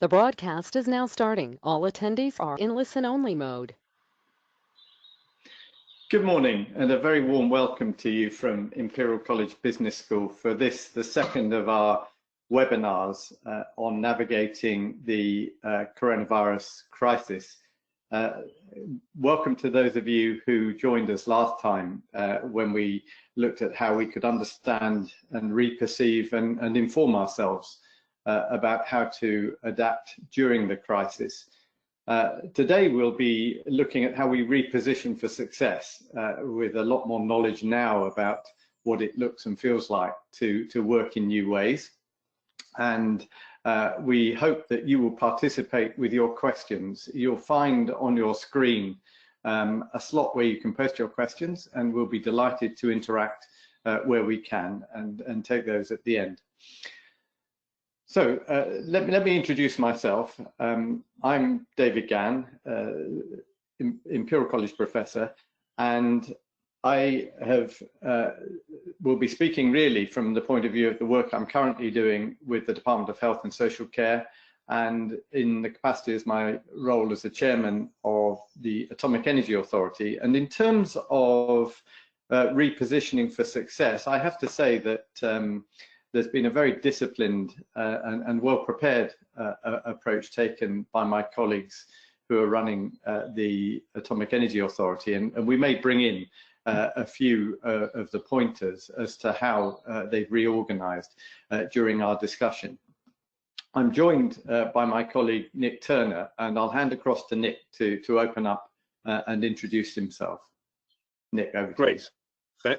The broadcast is now starting. All attendees are in listen-only mode. Good morning and a very warm welcome to you from Imperial College Business School for this, the second of our webinars on navigating the coronavirus crisis. Welcome to those of you who joined us last time when we looked at how we could understand and reperceive and inform ourselves about how to adapt during the crisis. Today we'll be looking at how we reposition for success with a lot more knowledge now about what it looks and feels like to work in new ways. And we hope that you will participate with your questions. You'll find on your screen a slot where you can post your questions, and we'll be delighted to interact where we can and take those at the end. So let me introduce myself. I'm David Gann, Imperial College professor, and I will be speaking really from the point of view of the work I'm currently doing with the Department of Health and Social Care, and in the capacity as my role as the chairman of the Atomic Energy Authority. And in terms of repositioning for success, I have to say that there's been a very disciplined and well-prepared approach taken by my colleagues who are running the Atomic Energy Authority, and we may bring in a few of the pointers as to how they've reorganized during our discussion. I'm joined by my colleague Nick Turner, and I'll hand across to Nick to open up and introduce himself. Nick, over to you.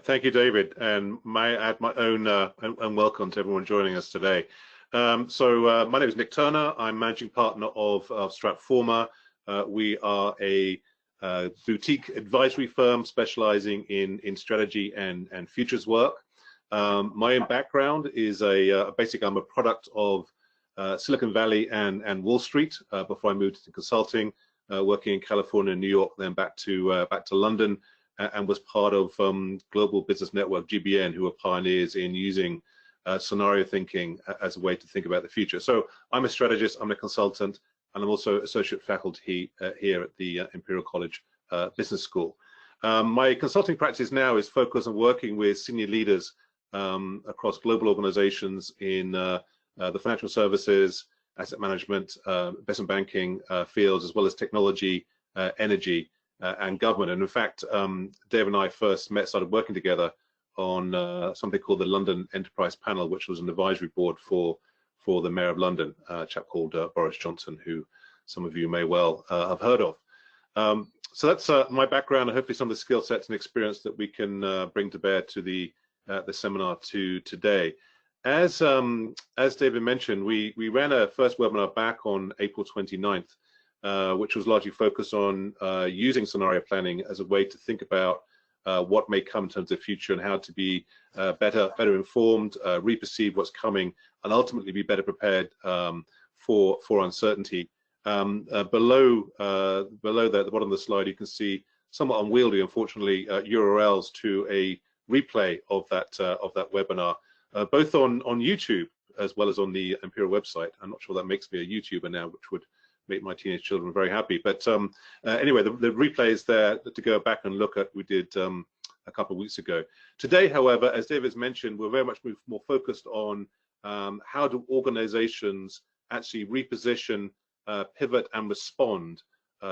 Thank you, David, and may I add my own and welcome to everyone joining us today. My name is Nick Turner. I'm managing partner of Stratforma. We are a boutique advisory firm specializing in strategy and futures work. My own background is basically I'm a product of Silicon Valley and Wall Street before I moved into consulting, working in California and New York, then back to London. And was part of Global Business Network, GBN, who are pioneers in using scenario thinking as a way to think about the future. So I'm a strategist, I'm a consultant, and I'm also associate faculty here at the Imperial College Business School. My consulting practice now is focused on working with senior leaders across global organizations in the financial services, asset management, investment banking fields, as well as technology, energy, and government. And in fact, Dave and I first started working together on something called the London Enterprise Panel, which was an advisory board for the Mayor of London, a chap called Boris Johnson, who some of you may well have heard of. So that's my background, and hopefully some of the skill sets and experience that we can bring to bear to the seminar today. As David mentioned, we ran a first webinar back on April 29th. Which was largely focused on using scenario planning as a way to think about what may come in terms of the future and how to be better informed, reperceive what's coming, and ultimately be better prepared for uncertainty. Below the bottom of the slide, you can see somewhat unwieldy, unfortunately, URLs to a replay of that webinar, both on YouTube as well as on the Imperial website. I'm not sure that makes me a YouTuber now, which would make my teenage children very happy. But anyway, the replay is there to go back and look at. We did a couple of weeks ago. Today, however, as David's mentioned, we're very much more focused on how do organizations actually reposition, pivot, and respond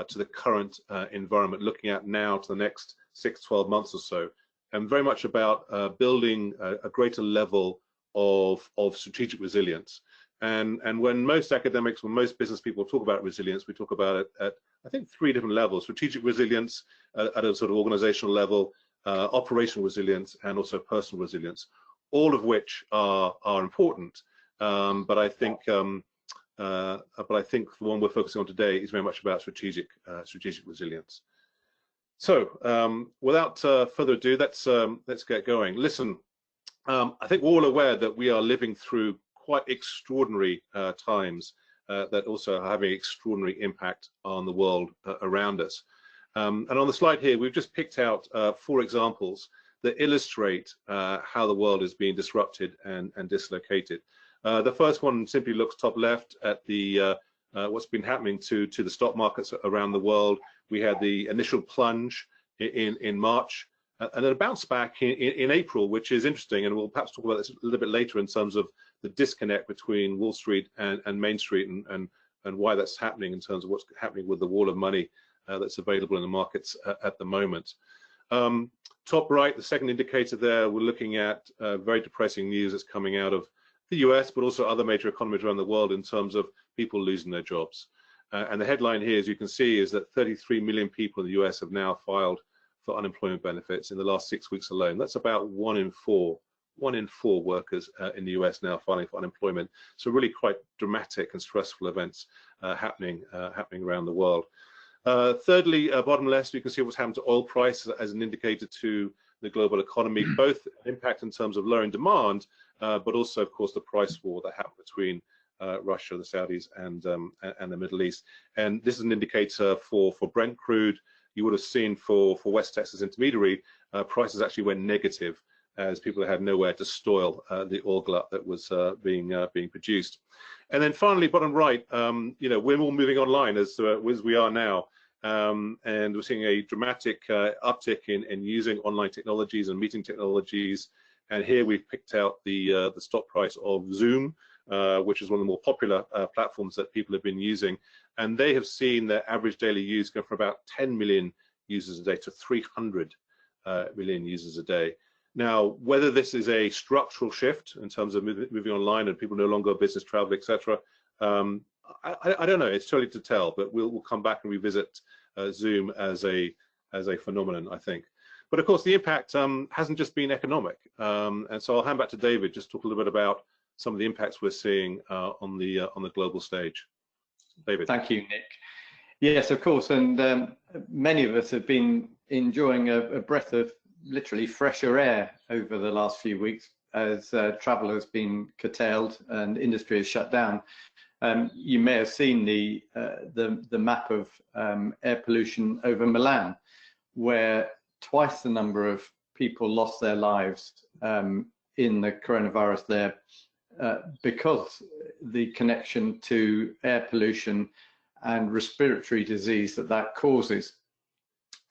to the current environment, looking at now to the next 6-12 months or so, and very much about building a greater level of strategic resilience. And when most academics, when most business people talk about resilience, we talk about it at, I think, 3 different levels: strategic resilience at a sort of organizational level, operational resilience, and also personal resilience, all of which are important. But I think the one we're focusing on today is very much about strategic resilience. So without further ado, let's get going. Listen, I think we're all aware that we are living through quite extraordinary times that also are having extraordinary impact on the world around us. And on the slide here, we've just picked out 4 examples that illustrate how the world is being disrupted and dislocated. The first one simply looks top left at the what's been happening to the stock markets around the world. We had the initial plunge in March, and then a bounce back in April, which is interesting, and we'll perhaps talk about this a little bit later in terms of the disconnect between Wall Street and Main Street, and why that's happening in terms of what's happening with the wall of money that's available in the markets at the moment. Top right, the second indicator there, we're looking at very depressing news that's coming out of the US, but also other major economies around the world in terms of people losing their jobs. And the headline here, as you can see, is that 33 million people in the US have now filed for unemployment benefits in the last 6 weeks alone. That's about one in four workers in the US now filing for unemployment. So really quite dramatic and stressful events happening around the world. Thirdly, bottom left, you can see what's happened to oil price as an indicator to the global economy, both impact in terms of lowering demand, but also, of course, the price war that happened between Russia, the Saudis, and the Middle East. And this is an indicator for Brent crude. You would have seen for West Texas Intermediary, prices actually went negative as people had nowhere to store the oil glut that was being produced. And then finally, bottom right, we're all moving online as we are now, and we're seeing a dramatic uptick in using online technologies and meeting technologies. And here we've picked out the stock price of Zoom, which is one of the more popular platforms that people have been using, and they have seen their average daily use go from about 10 million users a day to 300 million users a day. Now, whether this is a structural shift in terms of moving online and people no longer business travel, etc., I don't know. It's too early to tell, but we'll come back and revisit Zoom as a phenomenon, I think. But of course, the impact hasn't just been economic, and so I'll hand back to David just to talk a little bit about some of the impacts we're seeing on the global stage. David. Thank you, Nick. Yes, of course, and many of us have been enjoying a breath of literally fresher air over the last few weeks as travel has been curtailed and industry is shut down. You may have seen the map of air pollution over Milan, where twice the number of people lost their lives in the coronavirus there because the connection to air pollution and respiratory disease that causes.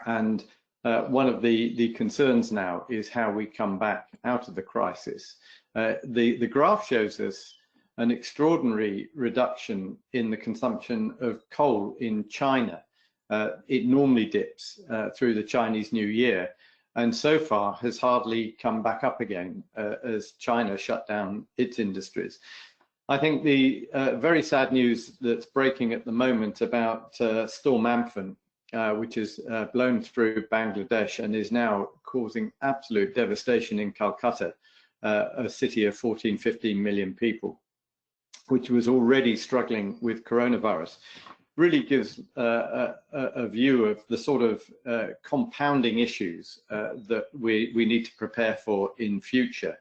And one of the concerns now is how we come back out of the crisis. The graph shows us an extraordinary reduction in the consumption of coal in China. It normally dips through the Chinese New Year, and so far has hardly come back up again as China shut down its industries. I think the very sad news that's breaking at the moment about Storm Amphan, which has blown through Bangladesh and is now causing absolute devastation in Calcutta, a city of 14-15 million people, which was already struggling with coronavirus, really gives a view of the sort of compounding issues that we need to prepare for in future.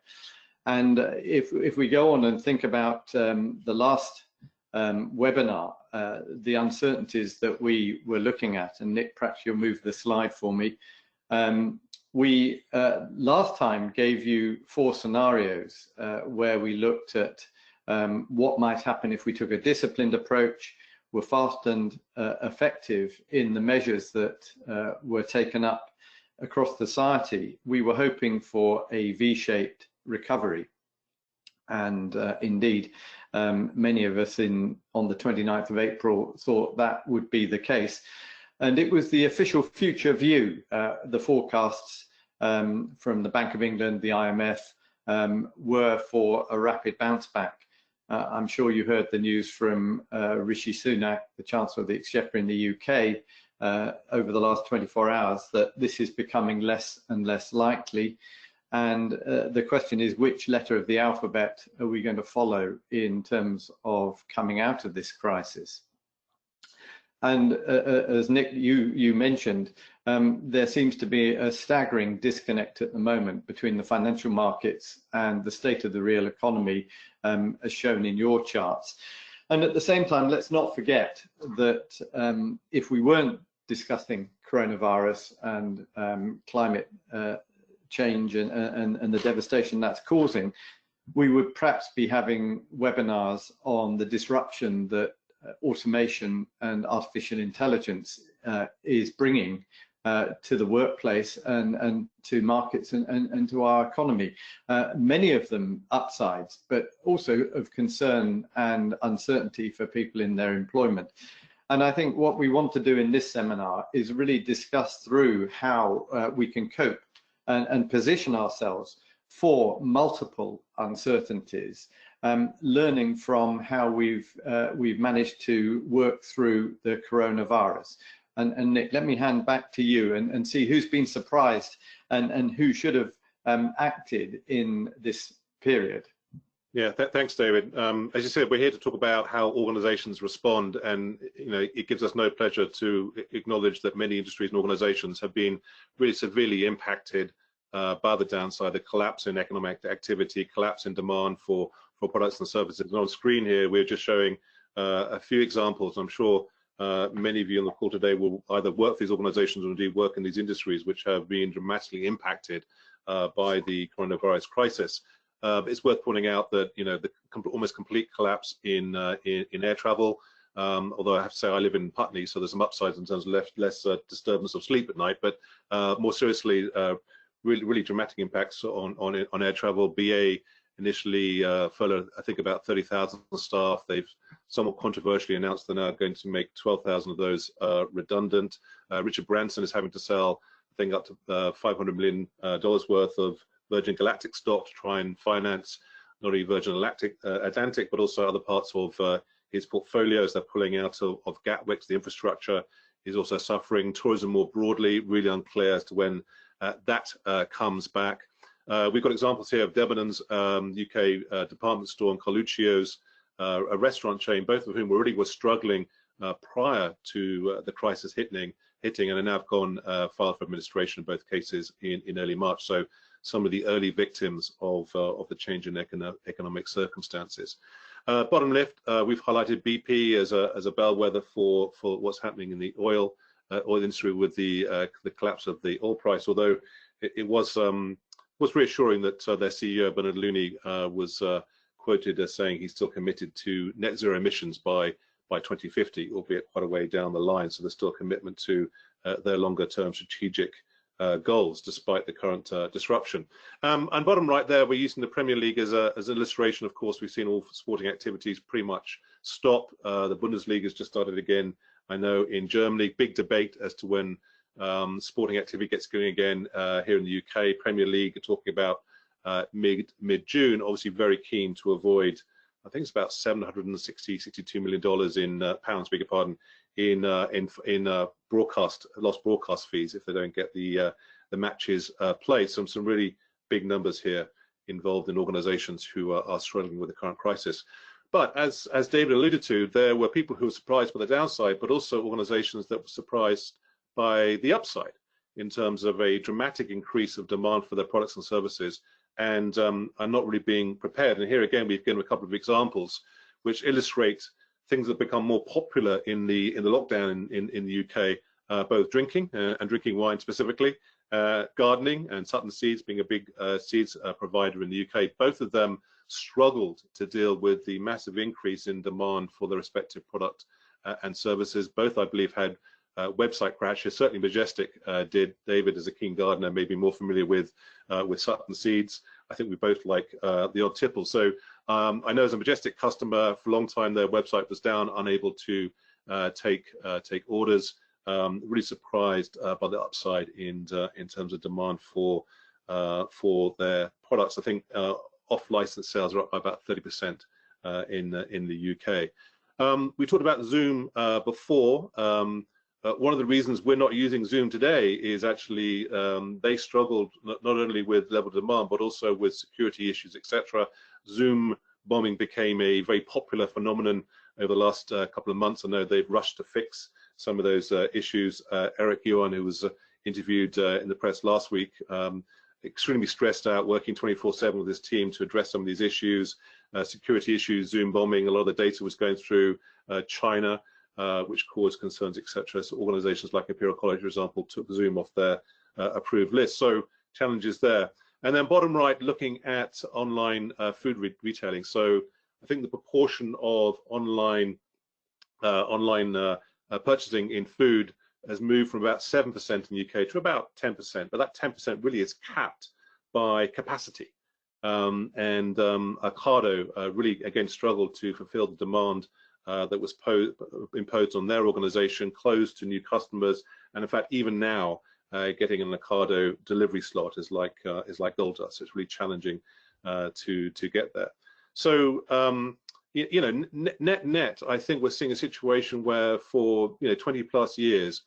And if we go on and think about the last webinar, the uncertainties that we were looking at, and Nick, perhaps you'll move the slide for me. We last time gave you 4 scenarios where we looked at what might happen if we took a disciplined approach, were fast and effective in the measures that were taken up across society. We were hoping for a V-shaped recovery, and indeed many of us on the 29th of April thought that would be the case, and it was the official future view. The forecasts from the Bank of England, the IMF, were for a rapid bounce back. I'm sure you heard the news from Rishi Sunak, the Chancellor of the Exchequer in the UK, over the last 24 hours, that this is becoming less and less likely. And the question is, which letter of the alphabet are we going to follow in terms of coming out of this crisis? And as Nick, you mentioned, there seems to be a staggering disconnect at the moment between the financial markets and the state of the real economy, as shown in your charts. And at the same time, let's not forget that if we weren't discussing coronavirus and climate change and the devastation that's causing, we would perhaps be having webinars on the disruption that automation and artificial intelligence is bringing to the workplace and to markets and to our economy. Many of them upsides, but also of concern and uncertainty for people in their employment. And I think what we want to do in this seminar is really discuss through how we can cope and position ourselves for multiple uncertainties, learning from how we've managed to work through the coronavirus. And Nick, let me hand back to you and see who's been surprised and who should have acted in this period. Yeah, thanks, David. As you said, we're here to talk about how organizations respond, and it gives us no pleasure to acknowledge that many industries and organizations have been really severely impacted by the downside, the collapse in economic activity, collapse in demand for products and services. And on screen here, we're just showing a few examples. I'm sure many of you on the call today will either work for these organizations or indeed work in these industries which have been dramatically impacted by the coronavirus crisis. It's worth pointing out that the almost complete collapse in air travel. Although I have to say I live in Putney, so there's some upsides in terms of less disturbance of sleep at night. But more seriously, really dramatic impacts on air travel. BA initially furloughed, I think, about 30,000 staff. They've somewhat controversially announced they're now going to make 12,000 of those redundant. Richard Branson is having to sell, I think, up to $500 million worth of Virgin Galactic stock to try and finance not only Virgin Atlantic, but also other parts of his portfolios. They're pulling out of Gatwick. The infrastructure is also suffering. Tourism more broadly, really unclear as to when that comes back. We've got examples here of Debenhams, UK department store, and Coluccio's, a restaurant chain, both of whom already were struggling prior to the crisis hitting, and are now gone filed for administration in both cases in early March. So some of the early victims of the change in economic circumstances. Bottom left, we've highlighted BP as a bellwether for what's happening in the oil industry with the collapse of the oil price. Although it was reassuring that their CEO Bernard Looney was quoted as saying he's still committed to net zero emissions by 2050, albeit quite a way down the line. So there's still a commitment to their longer term strategic goals despite the current disruption. And bottom right there, we're using the Premier League as an illustration. Of course, we've seen all sporting activities pretty much stop. The Bundesliga has just started again. I know in Germany, big debate as to when sporting activity gets going again. Here in the UK, Premier League are talking about mid-June. Obviously very keen to avoid, I think it's about $762 million in pounds, beg your pardon, in lost broadcast fees if they don't get the matches played. Some really big numbers here involved in organizations who are struggling with the current crisis. But as David alluded to, there were people who were surprised by the downside, but also organizations that were surprised by the upside in terms of a dramatic increase of demand for their products and services, and are not really being prepared. And here again, we've given a couple of examples which illustrate things that become more popular in the lockdown in the UK, both drinking and drinking wine specifically, gardening, and Sutton Seeds being a big seeds provider in the UK. Both of them struggled to deal with the massive increase in demand for their respective product and services. Both, I believe, had website crashes. Certainly Majestic did. David, as a keen gardener, may be more familiar with Sutton Seeds. I think we both like the odd tipple. So I know as a Majestic customer, for a long time their website was down, unable to take orders. Really surprised by the upside in terms of demand for their products. I think off-license sales are up by about 30% in the UK. We talked about Zoom before. One of the reasons we're not using Zoom today is actually they struggled not only with level of demand, but also with security issues, etc. Zoom bombing became a very popular phenomenon over the last couple of months. I know they've rushed to fix some of those issues. Eric Yuan, who was interviewed in the press last week, extremely stressed out, working 24/7 with his team to address some of these issues, security issues, Zoom bombing. A lot of the data was going through China, which caused concerns, etc. So organizations like Imperial College, for example, took Zoom off their approved list. So challenges there. And then bottom right, looking at online food retailing. So I think the proportion of online online purchasing in food has moved from about 7% in the UK to about 10%, but that 10% really is capped by capacity. Ocado really again struggled to fulfill the demand that was imposed on their organization, closed to new customers, and in fact even now getting an Ocado delivery slot is like gold dust. It's really challenging to get there. So net, I think we're seeing a situation where for 20 plus years,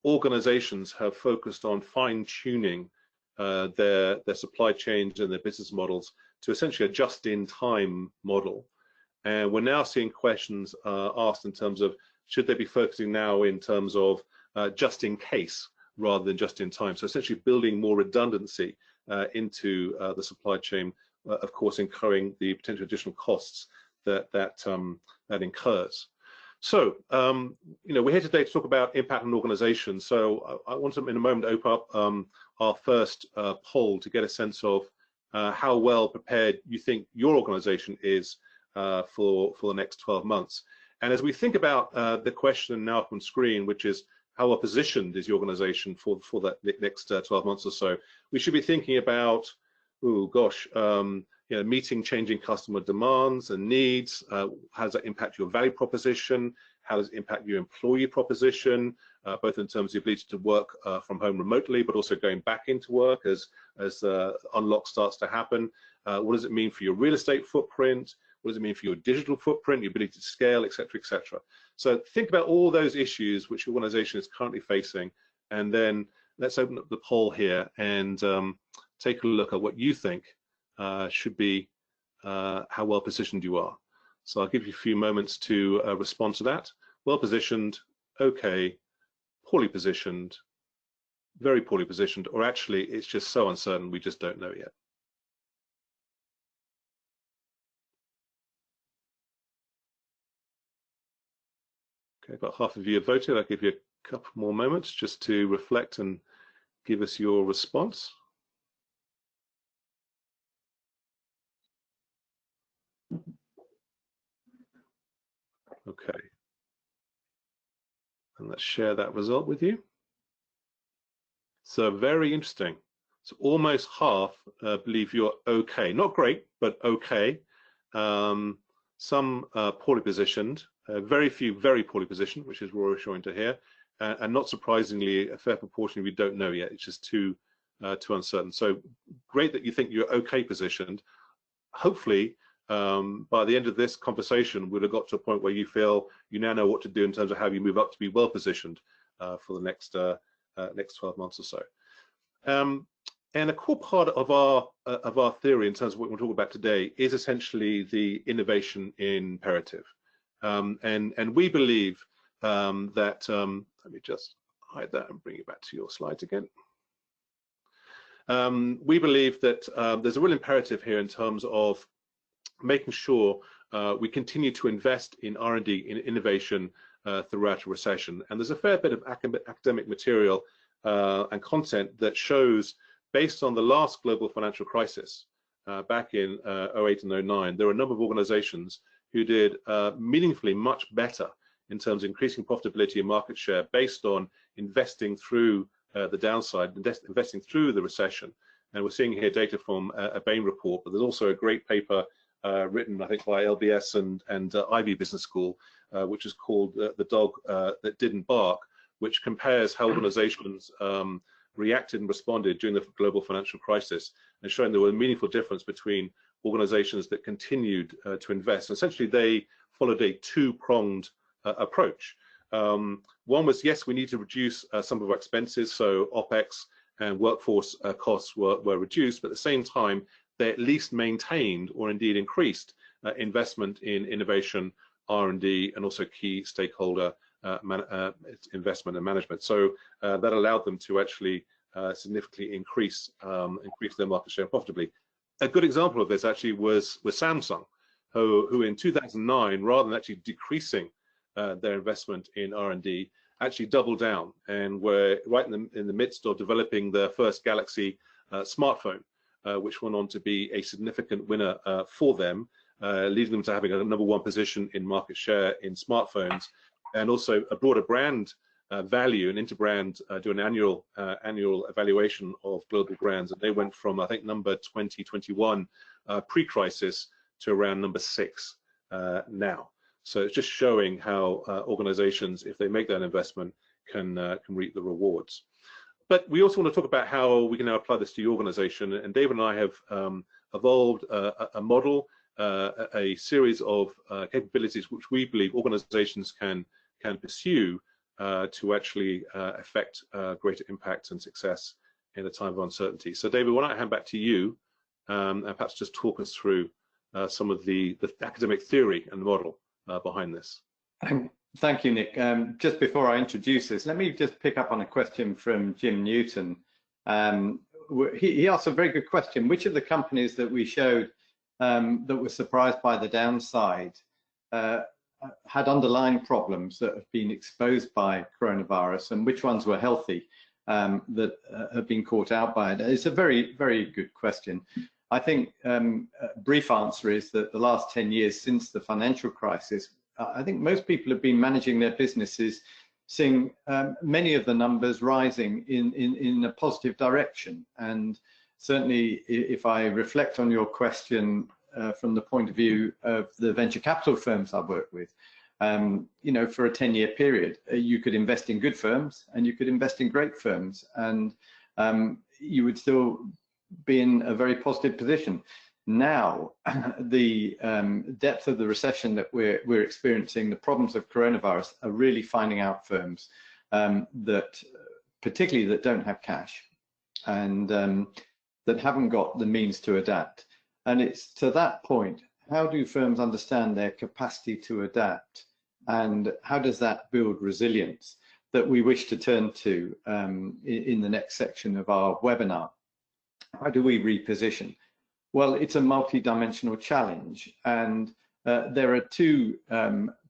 organizations have focused on fine-tuning their supply chains and their business models to essentially a just-in-time model. And we're now seeing questions asked in terms of should they be focusing now in terms of just in case rather than just in time. So essentially building more redundancy into the supply chain, of course, incurring the potential additional costs that incurs. So, we're here today to talk about impact on organizations. So I want to, in a moment, open up our first poll to get a sense of how well prepared you think your organization is for the next 12 months. And as we think about the question now up on screen, which is how well positioned is your organization for that next 12 months or so, we should be thinking about, meeting changing customer demands and needs. How does that impact your value proposition? How does it impact your employee proposition, both in terms of the ability to work from home remotely, but also going back into work as unlock starts to happen? What does it mean for your real estate footprint? What does it mean for your digital footprint, your ability to scale, et cetera, et cetera? So think about all those issues which your organization is currently facing, and then let's open up the poll here and take a look at what you think should be how well positioned you are. So I'll give you a few moments to respond to that. Well positioned, okay, poorly positioned, very poorly positioned, or actually it's just so uncertain we just don't know yet. Okay, about half of you have voted. I'll give you a couple more moments just to reflect and give us your response. Okay, and let's share that result with you. So very interesting. So almost half believe you're okay, not great, but okay. Some poorly positioned, very few very poorly positioned, which is reassuring to hear, and not surprisingly, a fair proportion of you don't know yet. It's just too uncertain. So great that you think you're okay positioned. Hopefully, by the end of this conversation, we'll have got to a point where you feel you now know what to do in terms of how you move up to be well positioned for the next 12 months or so. And a core part of our theory in terms of what we'll talk about today is essentially the innovation imperative. And we believe that, let me just hide that and bring it back to your slides again. We believe that there's a real imperative here in terms of making sure we continue to invest in R&D, in innovation throughout a recession. And there's a fair bit of academic material and content that shows, based on the last global financial crisis back in 08 and 09, there were a number of organizations who did meaningfully much better in terms of increasing profitability and market share based on investing through the downside, investing through the recession. And we're seeing here data from a Bain report, but there's also a great paper written, I think, by LBS and Ivy Business School, which is called The Dog That Didn't Bark, which compares how organizations reacted and responded during the global financial crisis, and showing there was a meaningful difference between organizations that continued to invest. And essentially, they followed a two-pronged approach. One was, yes, we need to reduce some of our expenses, so OPEX and workforce costs were reduced, but at the same time, they at least maintained or indeed increased investment in innovation, R&D, and also key stakeholder investment and management. So that allowed them to actually significantly increase their market share profitably. A good example of this actually was Samsung, who in 2009, rather than actually decreasing their investment in R&D, actually doubled down and were right in the midst of developing their first Galaxy smartphone, which went on to be a significant winner for them, leading them to having a #1 position in market share in smartphones, and also a broader brand value, and Interbrand do an annual evaluation of global brands, and they went from, I think, number 2021 pre-crisis to around number 6 now. So it's just showing how organizations, if they make that investment, can reap the rewards. But we also want to talk about how we can now apply this to your organization, and David and I have evolved a model, a series of capabilities which we believe organizations can pursue to actually affect greater impact and success in a time of uncertainty. So David, why don't I hand back to you, and perhaps just talk us through some of the academic theory and the model behind this. Thank you, Nick. Just before I introduce this, let me just pick up on a question from Jim Newton. He asked a very good question. Which of the companies that we showed that were surprised by the downside had underlying problems that have been exposed by coronavirus, and which ones were healthy that have been caught out by it? It's a very, very good question. I think a brief answer is that the last 10 years since the financial crisis, I think most people have been managing their businesses, seeing many of the numbers rising in a positive direction. And certainly, if I reflect on your question from the point of view of the venture capital firms I work with, you know, for a 10-year period, you could invest in good firms and you could invest in great firms, and you would still be in a very positive position. Now, the depth of the recession that we're experiencing, the problems of coronavirus are really finding out firms that, particularly that don't have cash and that haven't got the means to adapt. And it's to that point, how do firms understand their capacity to adapt, and how does that build resilience, that we wish to turn to in the next section of our webinar. How do we reposition? Well, it's a multi-dimensional challenge, and there are two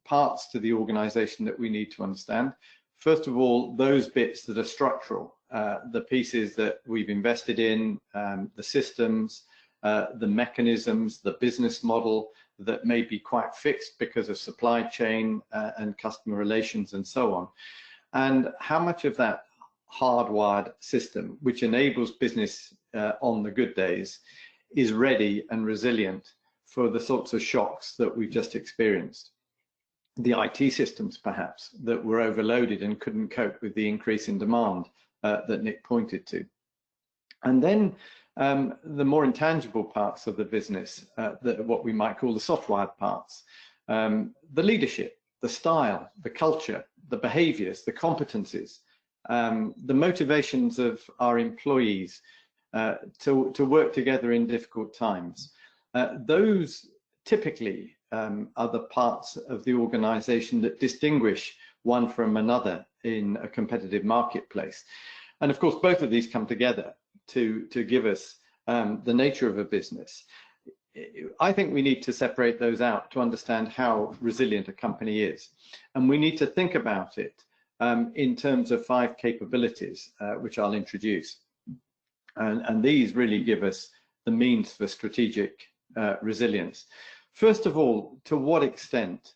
parts to the organization that we need to understand. First of all, those bits that are structural, the pieces that we've invested in, the systems, the mechanisms, the business model that may be quite fixed because of supply chain and customer relations and so on. And how much of that hardwired system, which enables business on the good days, is ready and resilient for the sorts of shocks that we've just experienced. The IT systems, perhaps, that were overloaded and couldn't cope with the increase in demand that Nick pointed to. And then the more intangible parts of the business, what we might call the soft-wired parts, the leadership, the style, the culture, the behaviors, the competencies, the motivations of our employees to work together in difficult times. Those typically are the parts of the organization that distinguish one from another in a competitive marketplace. And of course, both of these come together to give us the nature of a business. I think we need to separate those out to understand how resilient a company is. And we need to think about it in terms of 5 capabilities, which I'll introduce. And these really give us the means for strategic resilience. First of all, to what extent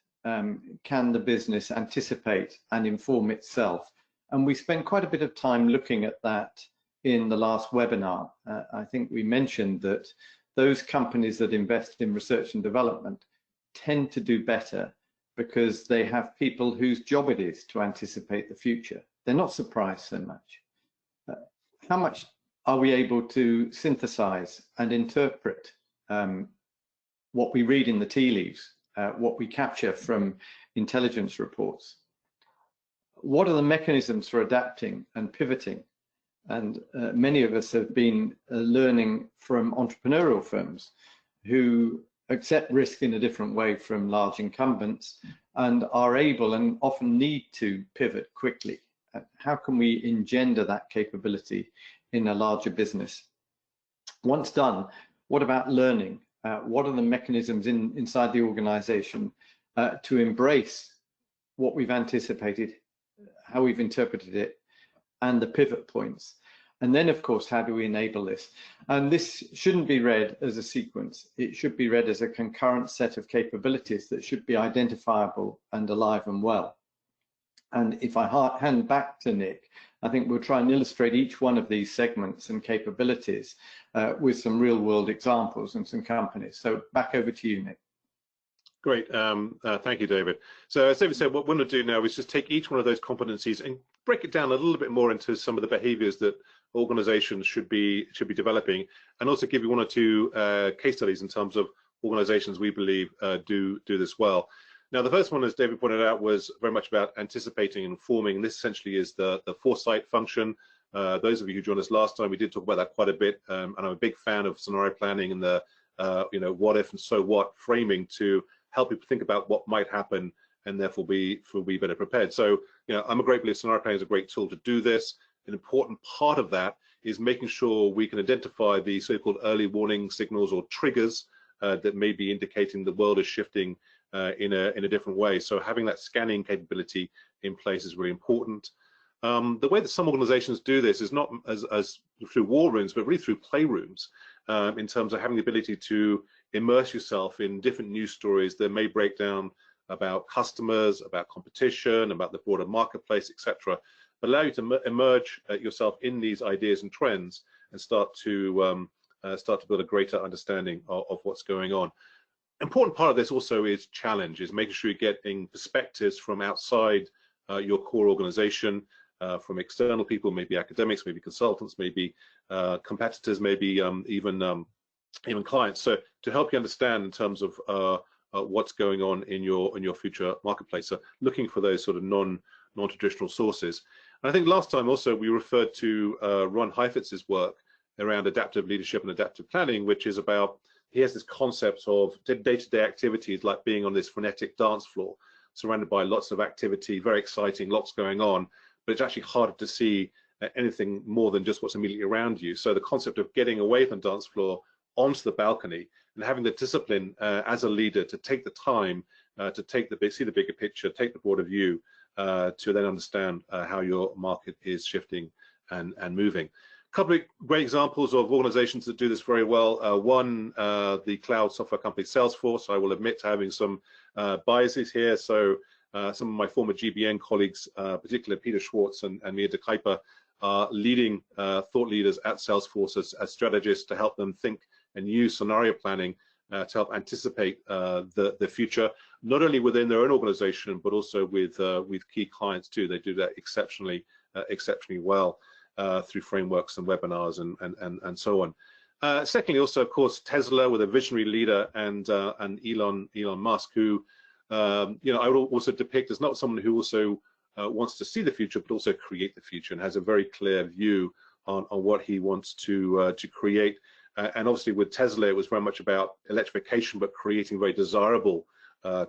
can the business anticipate and inform itself? And we spent quite a bit of time looking at that in the last webinar. I think we mentioned that those companies that invest in research and development tend to do better because they have people whose job it is to anticipate the future. They're not surprised so much. How much are we able to synthesize and interpret what we read in the tea leaves, what we capture from intelligence reports? What are the mechanisms for adapting and pivoting? And many of us have been learning from entrepreneurial firms who accept risk in a different way from large incumbents and are able and often need to pivot quickly. How can we engender that capability in a larger business? Once done, what about learning? What are the mechanisms inside the organization to embrace what we've anticipated, how we've interpreted it, and the pivot points? And then, of course, how do we enable this? And this shouldn't be read as a sequence. It should be read as a concurrent set of capabilities that should be identifiable and alive and well. And if I hand back to Nick, I think we'll try and illustrate each one of these segments and capabilities with some real world examples and some companies. So back over to you, Nick. Great, thank you, David. So as David said, what we're going to do now is just take each one of those competencies and break it down a little bit more into some of the behaviors that organizations should be developing, and also give you one or two case studies in terms of organizations we believe do this well. Now, the first one, as David pointed out, was very much about anticipating and informing. This essentially is the foresight function. Those of you who joined us last time, we did talk about that quite a bit, and I'm a big fan of scenario planning and the what if and so what framing to help people think about what might happen and therefore be better prepared. So, I'm a great believer scenario planning is a great tool to do this. An important part of that is making sure we can identify the so-called early warning signals or triggers that may be indicating the world is shifting in a different way. So having that scanning capability in place is really important. The way that some organizations do this is not as through war rooms, but really through playrooms, in terms of having the ability to immerse yourself in different news stories that may break down about customers, about competition, about the broader marketplace, etc., but allow you to emerge yourself in these ideas and trends and start to build a greater understanding of what's going on. Important part of this also is challenge, is making sure you're getting perspectives from outside your core organization, from external people, maybe academics, maybe consultants, maybe competitors, maybe even clients. So to help you understand in terms of what's going on in your future marketplace. So looking for those sort of non-traditional sources. And I think last time also we referred to Ron Heifetz's work around adaptive leadership and adaptive planning, which is about, he has this concept of day-to-day activities like being on this frenetic dance floor, surrounded by lots of activity, very exciting, lots going on, but it's actually harder to see anything more than just what's immediately around you. So the concept of getting away from the dance floor onto the balcony and having the discipline as a leader to take the time to see the bigger picture, take the broader view, to then understand how your market is shifting and moving. A couple of great examples of organizations that do this very well. One, the cloud software company Salesforce. I will admit to having some biases here. So some of my former GBN colleagues, particularly Peter Schwartz and Mirta Kuiper, are leading thought leaders at Salesforce as strategists to help them think and use scenario planning to help anticipate the future, not only within their own organization, but also with key clients too. They do that exceptionally well through frameworks and webinars and so on. Secondly, also, of course, Tesla, with a visionary leader, and Elon Musk, who I would also depict as not someone who also wants to see the future, but also create the future, and has a very clear view on what he wants to create. And obviously with Tesla, it was very much about electrification, but creating very desirable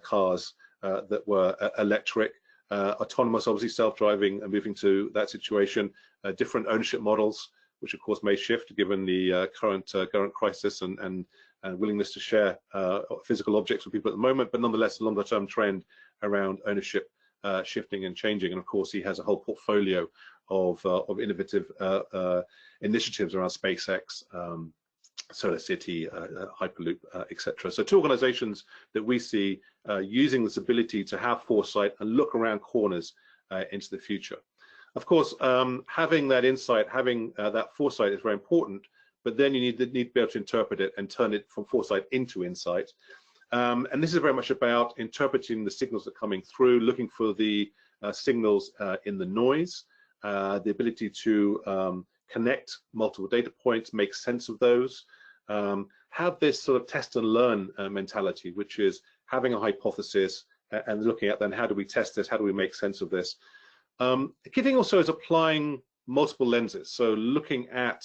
cars that were electric, autonomous, obviously self-driving, and moving to that situation, different ownership models, which of course may shift given the current crisis and willingness to share physical objects with people at the moment, but nonetheless a longer term trend around ownership shifting and changing. And of course he has a whole portfolio of innovative initiatives around SpaceX, Solar City, Hyperloop, etc. So two organizations that we see using this ability to have foresight and look around corners into the future. Of course, having that insight, having that foresight is very important, but then you need to be able to interpret it and turn it from foresight into insight. And this is very much about interpreting the signals that are coming through, looking for the signals in the noise, the ability to connect multiple data points, make sense of those, have this sort of test and learn mentality, which is having a hypothesis and looking at then how do we test this, how do we make sense of this. The key thing also is applying multiple lenses, so looking at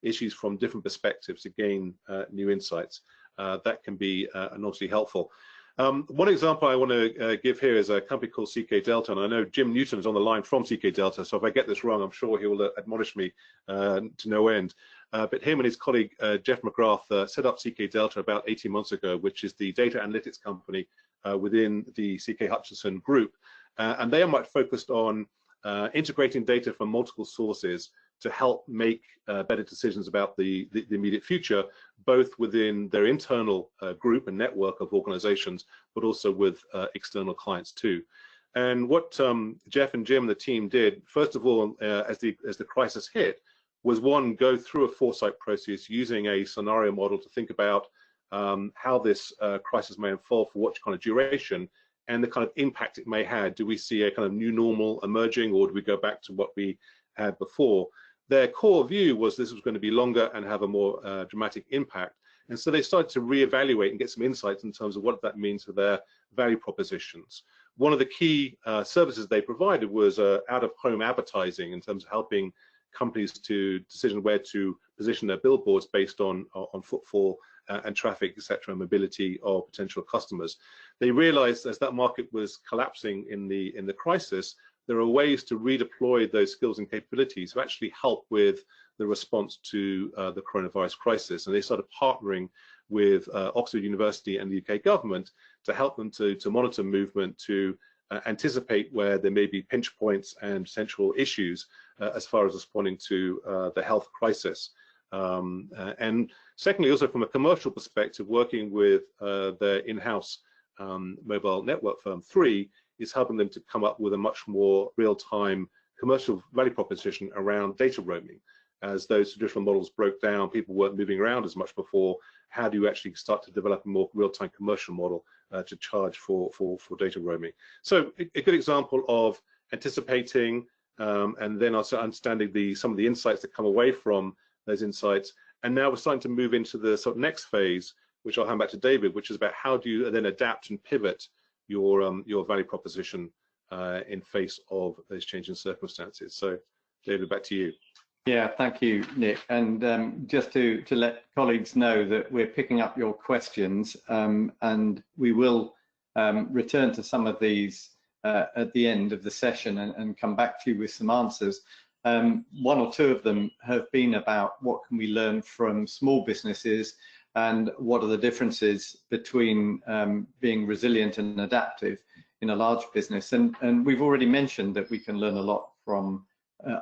issues from different perspectives to gain new insights. That can be enormously helpful. One example I want to give here is a company called CK Delta, and I know Jim Newton is on the line from CK Delta, so if I get this wrong, I'm sure he will admonish me to no end. But him and his colleague Jeff McGrath set up CK Delta about 18 months ago, which is the data analytics company within the CK Hutchinson group, and they are much focused on integrating data from multiple sources to help make better decisions about the immediate future, both within their internal group and network of organizations, but also with external clients too. And what Jeff and Jim and the team did, first of all, as the crisis hit, was one, go through a foresight process using a scenario model to think about how this crisis may unfold, for what kind of duration, and the kind of impact it may have. Do we see a kind of new normal emerging, or do we go back to what we had before? Their core view was this was going to be longer and have a more dramatic impact. And so they started to reevaluate and get some insights in terms of what that means for their value propositions. One of the key services they provided was out-of-home advertising, in terms of helping companies to decision where to position their billboards based on footfall and traffic, etc., and mobility of potential customers. They realized, as that market was collapsing in the crisis, there are ways to redeploy those skills and capabilities to actually help with the response to the coronavirus crisis. And they started partnering with Oxford University and the UK government to help them to monitor movement, to anticipate where there may be pinch points and potential issues as far as responding to the health crisis. And secondly, also from a commercial perspective, working with their in-house mobile network firm 3 is helping them to come up with a much more real-time commercial value proposition around data roaming. As those traditional models broke down, people weren't moving around as much before. How do you actually start to develop a more real-time commercial model to charge for data roaming? So a good example of anticipating and then also understanding some of the insights that come away from those insights. And now we're starting to move into the sort of next phase, which I'll hand back to David, which is about how do you then adapt and pivot your value proposition in face of those changing circumstances. So David, back to you. Yeah, thank you, Nick. And just to let colleagues know that we're picking up your questions, and we will return to some of these at the end of the session and come back to you with some answers. One or two of them have been about what can we learn from small businesses and what are the differences between being resilient and adaptive in a large business. And we've already mentioned that we can learn a lot from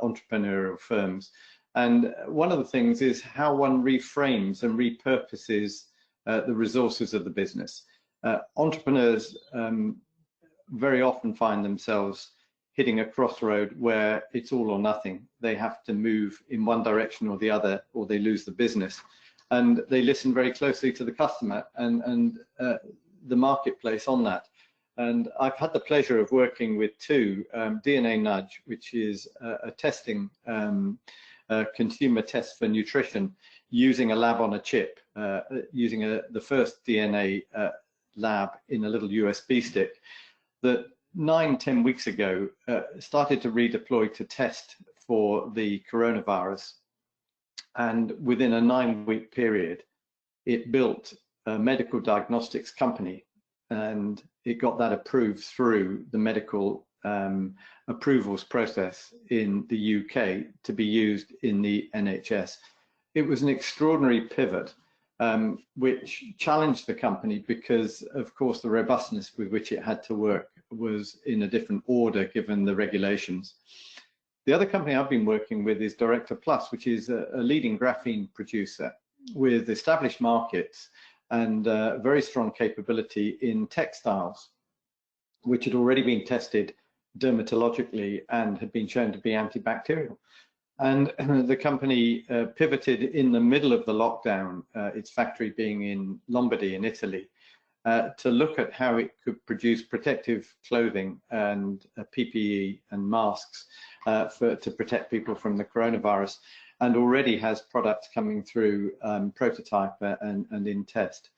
entrepreneurial firms. And one of the things is how one reframes and repurposes the resources of the business. Entrepreneurs very often find themselves hitting a crossroad where it's all or nothing. They have to move in one direction or the other, or they lose the business. And they listen very closely to the customer and the marketplace on that. And I've had the pleasure of working with two, DNA Nudge, which is a testing consumer test for nutrition, using a lab on a chip, using the first DNA lab in a little USB stick, that 9-10 weeks ago started to redeploy to test for the coronavirus. And within a 9-week period, it built a medical diagnostics company, and it got that approved through the medical approvals process in the UK to be used in the NHS. It was an extraordinary pivot, which challenged the company because, of course, the robustness with which it had to work was in a different order given the regulations. The other company I've been working with is Director Plus, which is a leading graphene producer with established markets and very strong capability in textiles, which had already been tested dermatologically and had been shown to be antibacterial. And the company pivoted in the middle of the lockdown, its factory being in Lombardy in Italy, to look at how it could produce protective clothing and PPE and masks to protect people from the coronavirus, and already has products coming through prototype and in test.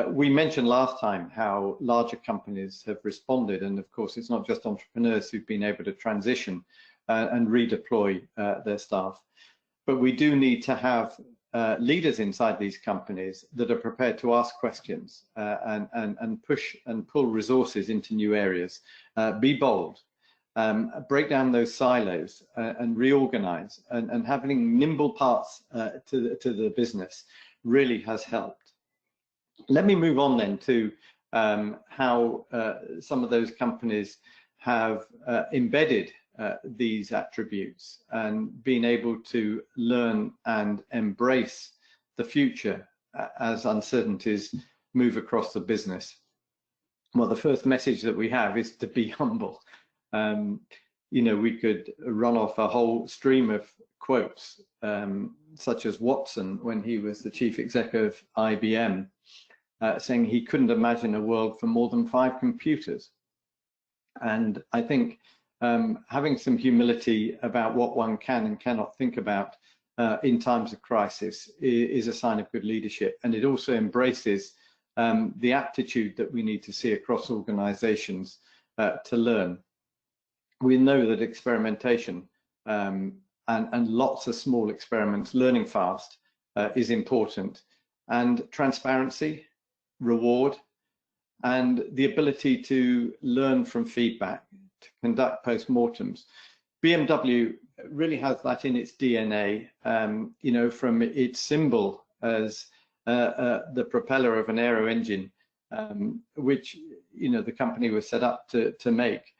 We mentioned last time how larger companies have responded, and of course it's not just entrepreneurs who've been able to transition and redeploy their staff, but we do need to have leaders inside these companies that are prepared to ask questions and push and pull resources into new areas. Be bold, break down those silos and reorganize, and having nimble parts to the business really has helped. Let me move on then to how some of those companies have embedded these attributes and been able to learn and embrace the future as uncertainties move across the business. Well, the first message that we have is to be humble. You know, we could run off a whole stream of quotes, such as Watson, when he was the chief exec of IBM, saying he couldn't imagine a world for more than 5 computers. And I think having some humility about what one can and cannot think about in times of crisis is a sign of good leadership. And it also embraces the aptitude that we need to see across organizations to learn. We know that experimentation and lots of small experiments, learning fast, is important. And transparency, reward, and the ability to learn from feedback, to conduct post-mortems. BMW really has that in its DNA, you know, from its symbol as the propeller of an aero engine, which, you know, the company was set up to make,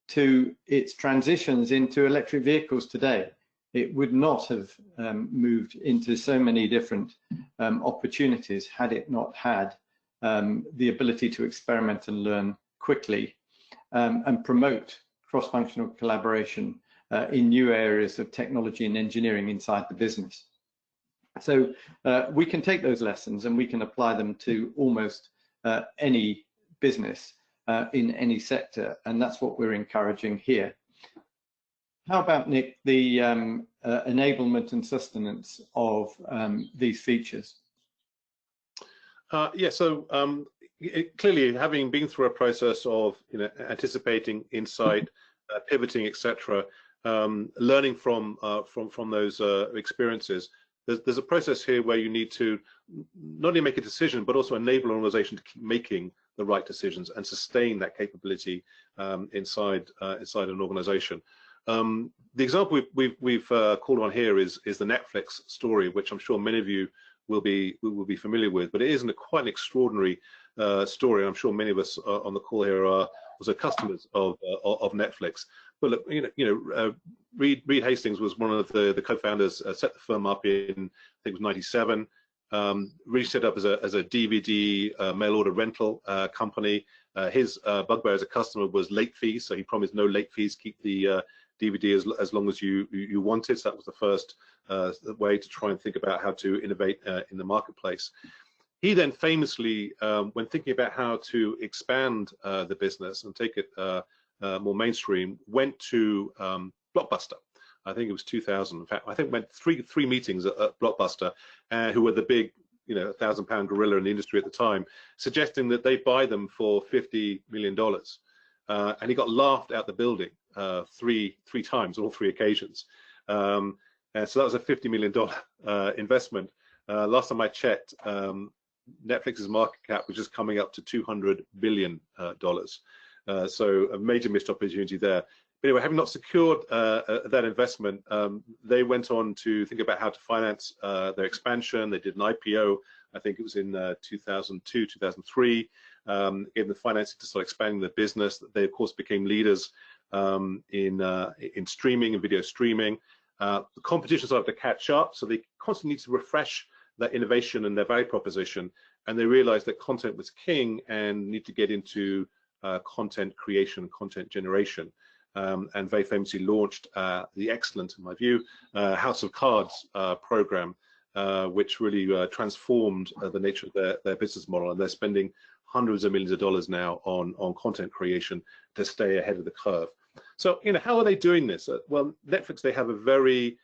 to its transitions into electric vehicles today. It would not have moved into so many different opportunities had it not had the ability to experiment and learn quickly and promote cross-functional collaboration in new areas of technology and engineering inside the business. So we can take those lessons and we can apply them to almost any business in any sector, and that's what we're encouraging here. How about, Nick, the enablement and sustenance of these features? Yeah, so clearly, having been through a process of anticipating, insight, pivoting, etc., learning from those experiences, there's a process here where you need to not only make a decision, but also enable an organization to keep making the right decisions and sustain that capability inside an organization. The example we've called on here is the Netflix story, which I'm sure many of you will be familiar with, but it is quite an extraordinary story. I'm sure many of us on the call here are also customers of Netflix. But look, Reed Hastings was one of the co-founders, set the firm up in, I think it was 97. Really set up as a DVD mail order rental company. His bugbear as a customer was late fees, so he promised no late fees, keep the DVD as long as you wanted. So that was the first way to try and think about how to innovate in the marketplace. He then famously, when thinking about how to expand the business and take it more mainstream, went to Blockbuster. I think it was 2000. In fact, I think went three meetings at Blockbuster, who were the big, £1,000-pound gorilla in the industry at the time, suggesting that they buy them for $50 million. And he got laughed out the building three times on all 3 occasions. And so that was a $50 million investment. Last time I checked, Netflix's market cap was just coming up to $200 billion. So a major missed opportunity there. But anyway, having not secured that investment, they went on to think about how to finance their expansion. They did an IPO, I think it was in 2002, 2003, gave the financing to start expanding the business. They, of course, became leaders in streaming and video streaming. The competition started to catch up, so they constantly need to refresh that innovation and their value proposition. And they realized that content was king and need to get into content creation, content generation. And very famously launched the excellent, in my view, House of Cards program, which really transformed the nature of their business model. And they're spending hundreds of millions of dollars now on content creation to stay ahead of the curve. So, how are they doing this? Well, Netflix, they have a very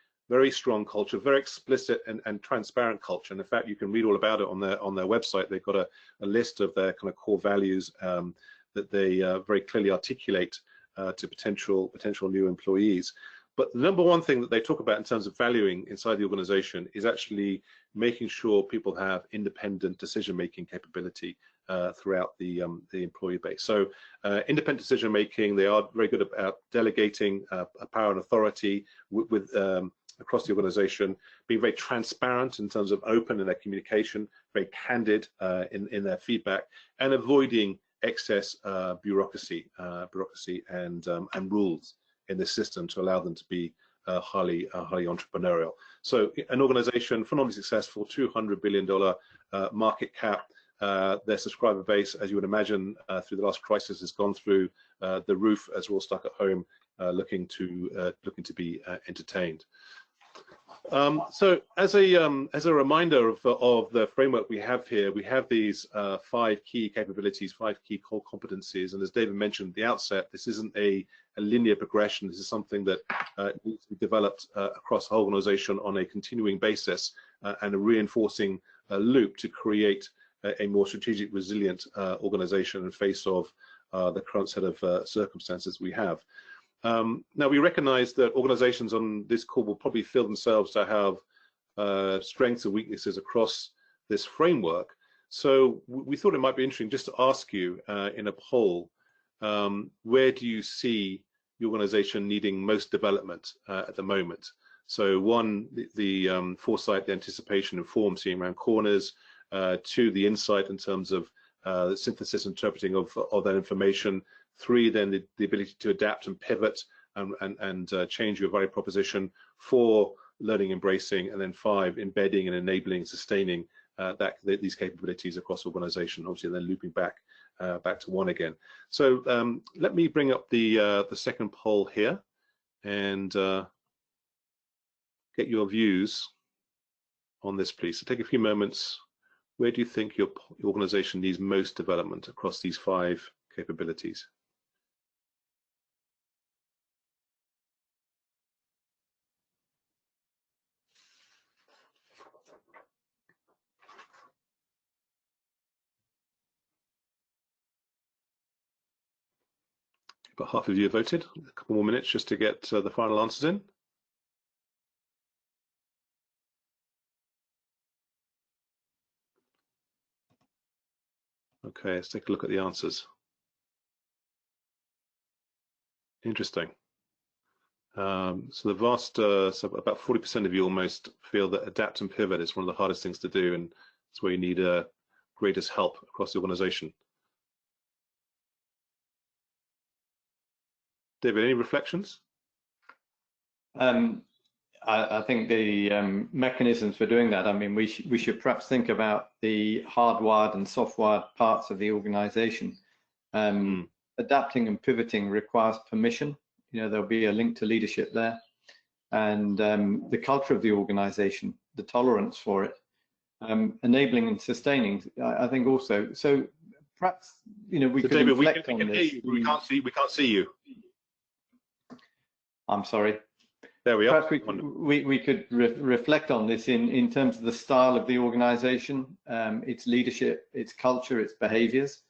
strong culture, very explicit and transparent culture. And in fact, you can read all about it on their website. They've got a list of their kind of core values that they very clearly articulate to potential new employees. But the number one thing that they talk about in terms of valuing inside the organization is actually making sure people have independent decision-making capability throughout the employee base. So independent decision-making, they are very good about delegating power and authority with across the organization, being very transparent in terms of open in their communication, very candid in their feedback, and avoiding excess bureaucracy and rules in the system to allow them to be highly entrepreneurial. So an organization phenomenally successful, $200 billion market cap, Their subscriber base, as you would imagine, through the last crisis, has gone through the roof as we're all stuck at home, looking to be entertained. So as a reminder of the framework we have here, we have these 5 key capabilities, 5 key core competencies, and as David mentioned at the outset, this isn't a linear progression. This is something that needs to be developed across the whole organization on a continuing basis, and a reinforcing loop to create a more strategic, resilient organization in face of the current set of circumstances we have. Now, we recognize that organizations on this call will probably feel themselves to have strengths and weaknesses across this framework. So we thought it might be interesting just to ask you in a poll, where do you see the organization needing most development at the moment? So 1, the foresight, the anticipation, informed, seeing around corners. 2, the insight in terms of the synthesis, interpreting of that information. 3, then the ability to adapt and pivot and change your value proposition. 4, learning, embracing, and then 5, embedding and enabling, sustaining these capabilities across organization. Obviously, then looping back to 1 again. So let me bring up the second poll here and get your views on this, please. So take a few moments. Where do you think your organization needs most development across these 5 capabilities? About half of you have voted. A couple more minutes just to get the final answers in. Okay, let's take a look at the answers. Interesting. So the vast, so about 40% of you almost feel that adapt and pivot is one of the hardest things to do, and it's where you need greatest help across the organization. David, any reflections? I think the mechanisms for doing that, I mean, we should perhaps think about the hardwired and softwired parts of the organization. Adapting and pivoting requires permission. You know, there'll be a link to leadership there, and the culture of the organization, the tolerance for it, enabling and sustaining, I think also. So perhaps, you know, we could David, reflect we on can this. hear you, we can't see you. I'm sorry. There we are. Perhaps we could reflect on this in terms of the style of the organization, its leadership, its culture, its behaviors.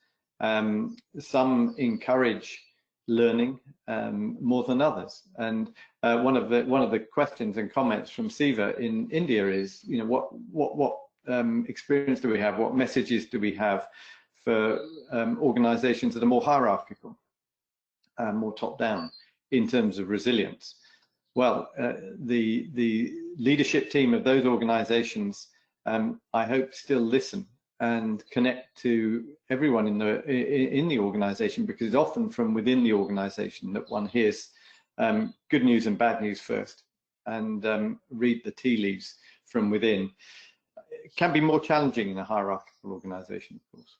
Some encourage learning more than others. And one of the questions and comments from Siva in India is, you know, what experience do we have? What messages do we have for organizations that are more hierarchical, more top down in terms of resilience? Well, the leadership team of those organizations, I hope, still listen and connect to everyone in the organization, because it's often from within the organization that one hears good news and bad news first, and read the tea leaves from within. It can be more challenging in a hierarchical organization, of course.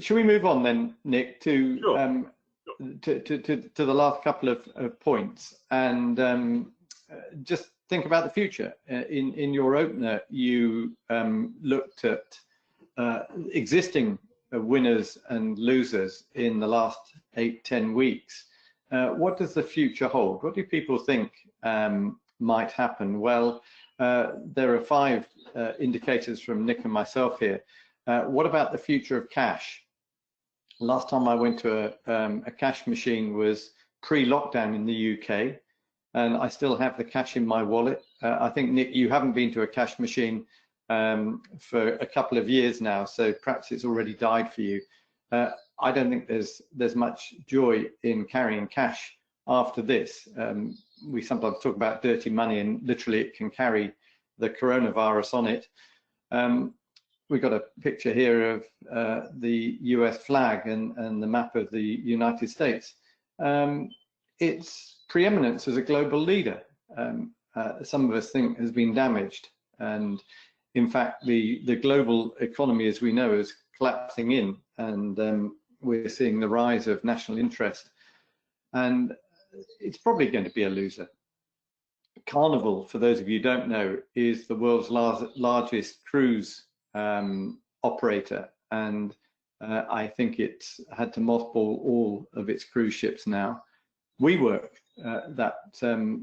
Should we move on then, Nick, to Sure. To the last couple of points, and just think about the future. In your opener, you looked at existing winners and losers in the last 8-10 weeks. What does the future hold? What do people think might happen? Well, there are 5 indicators from Nick and myself here. What about the future of cash? Last time I went to a cash machine was pre-lockdown in the UK, and I still have the cash in my wallet. I think, Nick, you haven't been to a cash machine for a couple of years now, so perhaps it's already died for you. I don't think there's much joy in carrying cash after this. We sometimes talk about dirty money, and literally it can carry the coronavirus on it. We've got a picture here of the US flag and the map of the United States. Its preeminence as a global leader, some of us think, has been damaged, and in fact, the global economy, as we know, is collapsing in, and we're seeing the rise of national interest, and it's probably going to be a loser. Carnival, for those of you who don't know, is the world's largest cruise operator, and I think it's had to mothball all of its cruise ships now. WeWork, that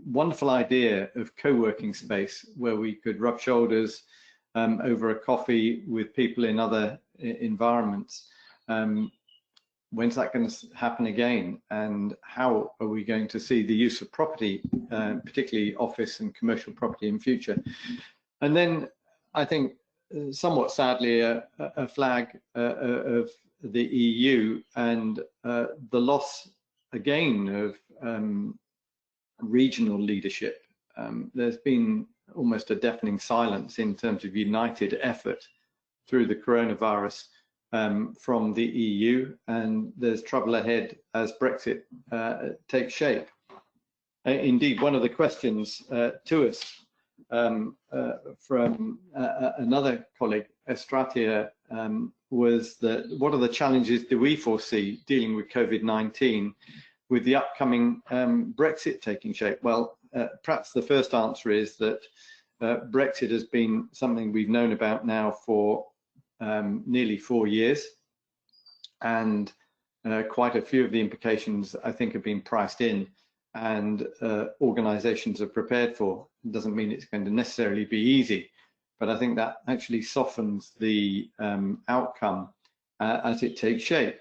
wonderful idea of co-working space where we could rub shoulders over a coffee with people in other environments. When's that going to happen again? And how are we going to see the use of property, particularly office and commercial property in future? And then I think somewhat sadly a flag of the EU and the loss again of regional leadership. There's been almost a deafening silence in terms of united effort through the coronavirus from the EU, and there's trouble ahead as Brexit takes shape. Indeed, one of the questions to us from another colleague, Estratia, was that what are the challenges do we foresee dealing with COVID-19 with the upcoming Brexit taking shape? Well, perhaps the first answer is that Brexit has been something we've known about now for nearly 4 years, and quite a few of the implications I think have been priced in and organizations are prepared for. It doesn't mean it's going to necessarily be easy, but I think that actually softens the outcome as it takes shape.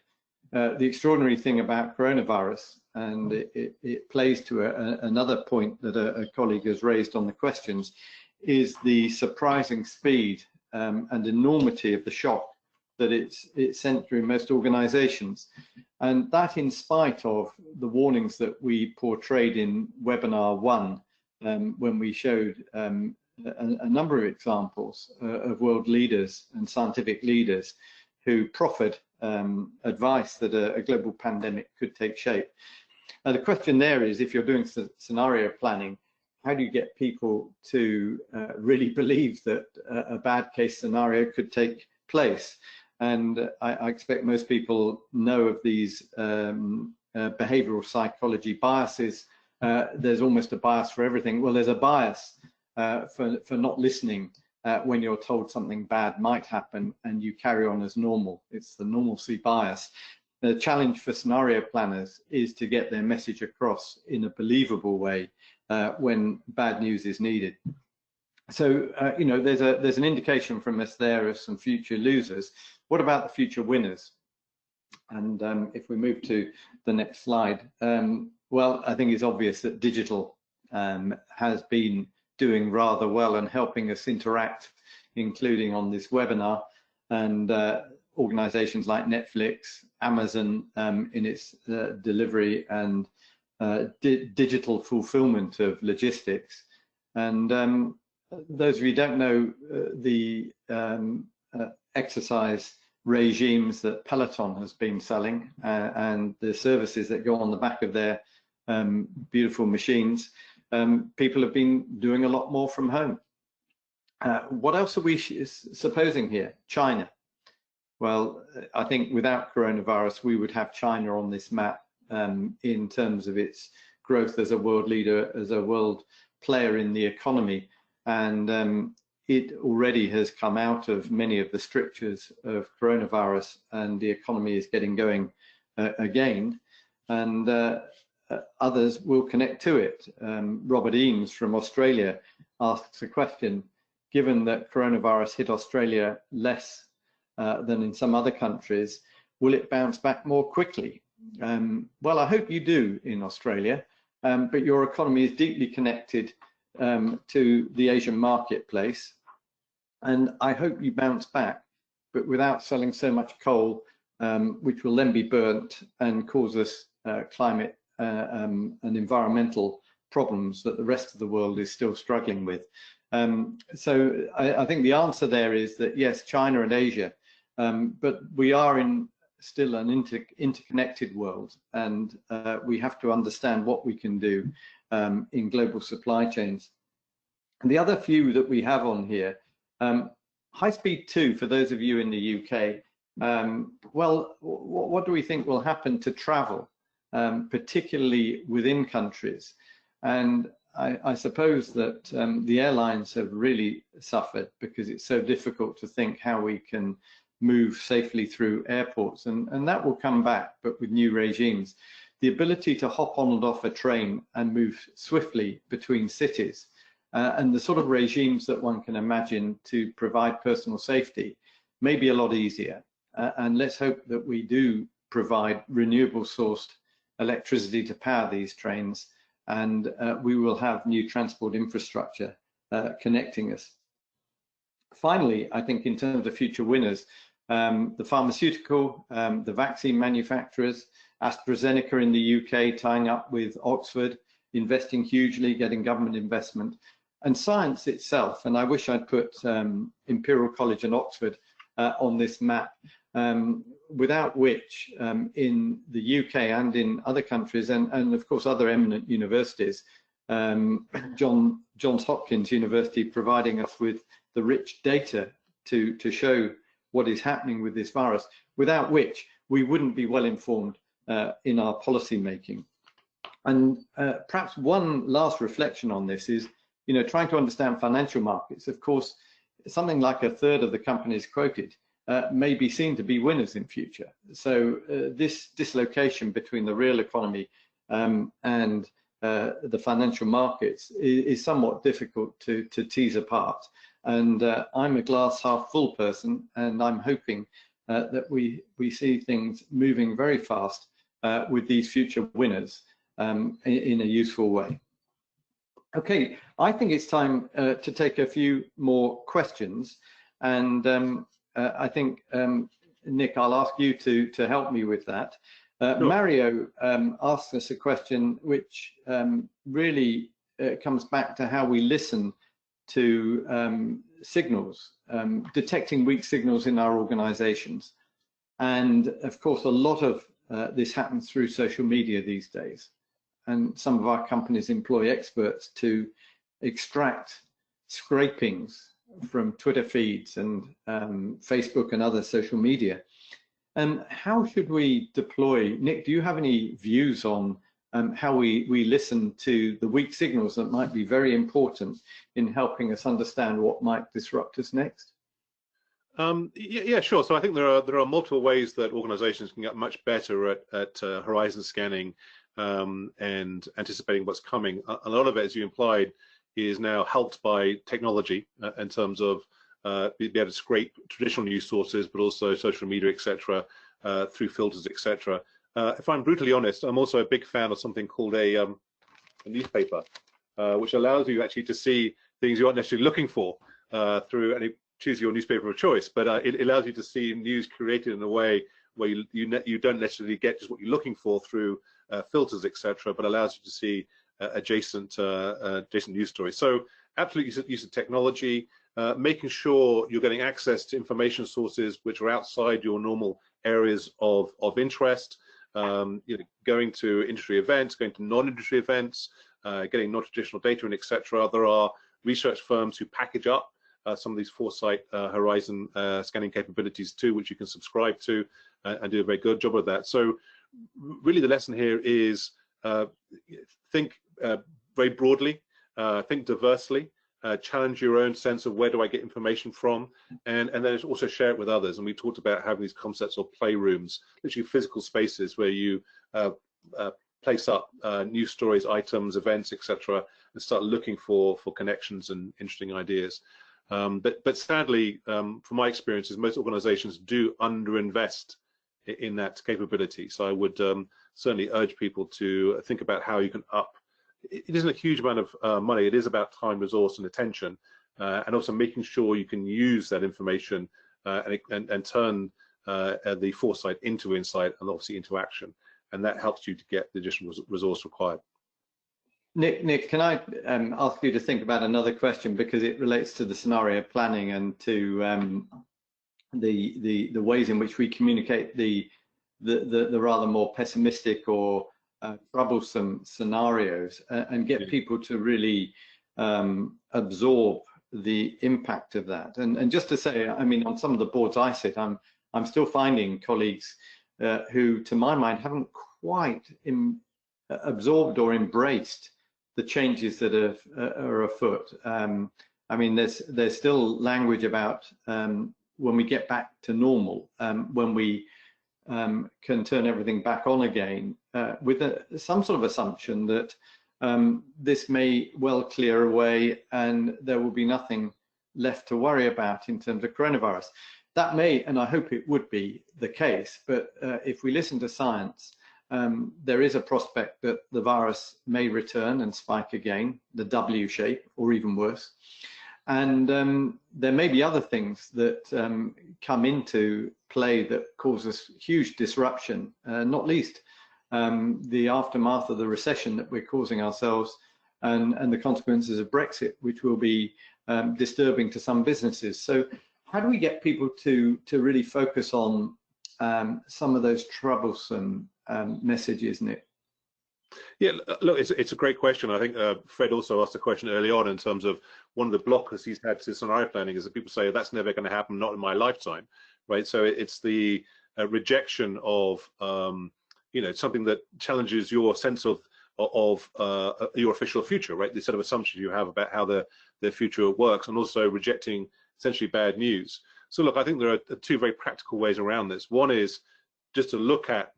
The extraordinary thing about coronavirus, and it plays to another point that a colleague has raised on the questions, is the surprising speed and enormity of the shock that it's sent through most organizations. And that in spite of the warnings that we portrayed in webinar 1, when we showed a number of examples of world leaders and scientific leaders who proffered advice that a global pandemic could take shape. Now the question there is, if you're doing scenario planning, how do you get people to really believe that a bad case scenario could take place? And I expect most people know of these behavioral psychology biases. There's almost a bias for everything. Well, there's a bias for not listening when you're told something bad might happen and you carry on as normal. It's the normalcy bias. The challenge for scenario planners is to get their message across in a believable way when bad news is needed. So, you know, there's an indication from us there of some future losers. What about the future winners? And if we move to the next slide, well, I think it's obvious that digital has been doing rather well and helping us interact, including on this webinar, and organizations like Netflix, Amazon in its delivery and digital fulfillment of logistics. And those of you who don't know the exercise regimes that Peloton has been selling and the services that go on the back of their beautiful machines, people have been doing a lot more from home. What else are we supposing here? China. Well, I think without coronavirus, we would have China on this map in terms of its growth as a world leader, as a world player in the economy. And it already has come out of many of the strictures of coronavirus, and the economy is getting going again. And others will connect to it. Robert Eames from Australia asks a question: given that coronavirus hit Australia less than in some other countries, will it bounce back more quickly? Well, I hope you do in Australia, but your economy is deeply connected to the Asian marketplace, and I hope you bounce back, but without selling so much coal, which will then be burnt and cause us climate and environmental problems that the rest of the world is still struggling with. So I think the answer there is that yes, China and Asia, but we are in still an interconnected world, and we have to understand what we can do in global supply chains. And the other few that we have on here, High speed 2, for those of you in the UK, well, what do we think will happen to travel, particularly within countries? And I suppose that the airlines have really suffered because it's so difficult to think how we can move safely through airports, and that will come back, but with new regimes. The ability to hop on and off a train and move swiftly between cities, and the sort of regimes that one can imagine to provide personal safety may be a lot easier. And let's hope that we do provide renewable sourced electricity to power these trains, and we will have new transport infrastructure connecting us. Finally, I think in terms of future winners, the pharmaceutical, the vaccine manufacturers, AstraZeneca in the UK tying up with Oxford, investing hugely, getting government investment, and science itself. And I wish I'd put Imperial College and Oxford on this map, without which in the UK and in other countries, and of course other eminent universities, Johns Hopkins University providing us with the rich data to show what is happening with this virus, without which we wouldn't be well informed in our policy making. And perhaps one last reflection on this is, trying to understand financial markets. Of course, something like a third of the companies quoted may be seen to be winners in future. So this dislocation between the real economy and the financial markets is somewhat difficult to tease apart. And I'm a glass half full person, and I'm hoping that we see things moving very fast with these future winners in a useful way. Okay, I think it's time to take a few more questions, and I think, Nick, I'll ask you to help me with that. Sure. Mario asked us a question which really comes back to how we listen to signals, detecting weak signals in our organizations. And of course, a lot of this happens through social media these days. And some of our companies employ experts to extract scrapings from Twitter feeds and Facebook and other social media. And how should we deploy? Nick, do you have any views on how we listen to the weak signals that might be very important in helping us understand what might disrupt us next? Yeah, sure. So I think there are multiple ways that organizations can get much better at horizon scanning and anticipating what's coming. A lot of it, as you implied, is now helped by technology in terms of be able to scrape traditional news sources, but also social media, etc., through filters, etc. If I'm brutally honest, I'm also a big fan of something called a newspaper, which allows you actually to see things you aren't necessarily looking for through any choose your newspaper of choice, but it allows you to see news created in a way where you don't necessarily get just what you're looking for through filters, etc., but allows you to see adjacent news stories. So absolutely use of technology, making sure you're getting access to information sources which are outside your normal areas of interest, going to industry events, going to non-industry events, getting non-traditional data in, etc. There are research firms who package up some of these foresight horizon scanning capabilities too, which you can subscribe to and do a very good job of that. So really the lesson here is think very broadly, think diversely, challenge your own sense of where do I get information from, and then also share it with others. And we talked about having these concepts of playrooms, literally physical spaces where you place up news stories, items, events, etc., and start looking for connections and interesting ideas. But sadly, from my experiences, most organizations do underinvest in that capability. So I would certainly urge people to think about how you can up. It isn't a huge amount of money. It is about time, resource, and attention, and also making sure you can use that information and turn the foresight into insight and obviously into action. And that helps you to get the additional resource required. Nick, can I ask you to think about another question, because it relates to the scenario planning and to the ways in which we communicate the rather more pessimistic or troublesome scenarios and get people to really absorb the impact of that. And just to say, I mean, on some of the boards I sit, I'm still finding colleagues who, to my mind, haven't quite absorbed or embraced the changes that are afoot. I mean, there's still language about when we get back to normal, when we can turn everything back on again, with some sort of assumption that this may well clear away and there will be nothing left to worry about in terms of coronavirus. That may, and I hope it would be the case, but if we listen to science, there is a prospect that the virus may return and spike again, the W shape, or even worse. And there may be other things that come into play that cause us huge disruption, not least the aftermath of the recession that we're causing ourselves, and the consequences of Brexit, which will be disturbing to some businesses. So how do we get people to really focus on some of those troublesome messages, Nick? Yeah, look, it's a great question. I think Fred also asked a question early on in terms of one of the blockers he's had to scenario planning is that people say that's never going to happen, not in my lifetime, right? So it's the rejection of you know, something that challenges your sense of your official future, right? The set of assumptions you have about how the future works, and also rejecting essentially bad news. So look, I think there are two very practical ways around this. One is just to look at